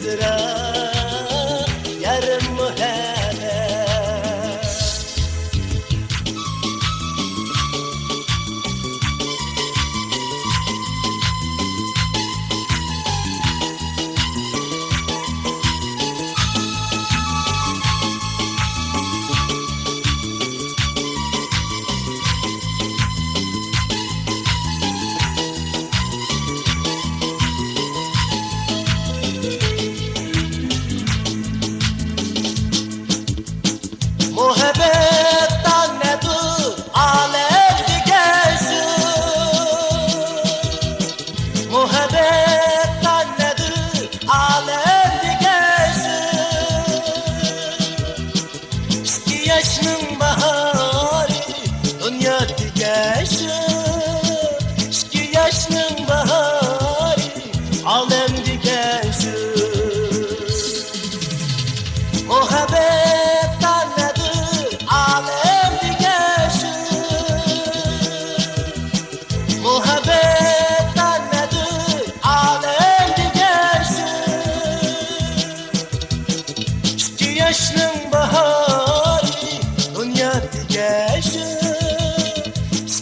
tızıra yarım muhabbet. Muhabbetten nedir alem gelsin, muhabbetten nedir alem gelsin. 2 yaşının baharı dünya gelsin, 2 yaşının baharı alem gelsin. Muhabbetten nedir alem gelsin, muhabbetten nedir alem gelsin. 2 yaşının baharı dünya gelsin,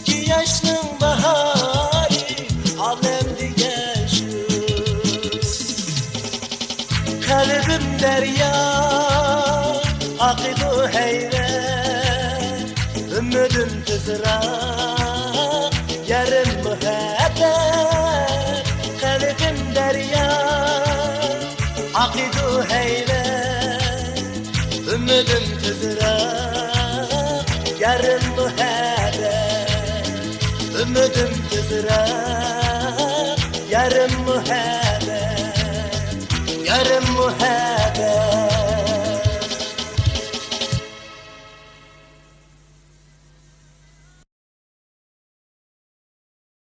2 yaşının baharı alem gelsin. Kalbim derya akıdı heyret, ümidim tızıra yarım muhabbet. Kalbim derya akıdı heyret, ümidim tızıra yarım muhabbet. Ümidim tızıra yarım muhabbet, yarım muhabbet.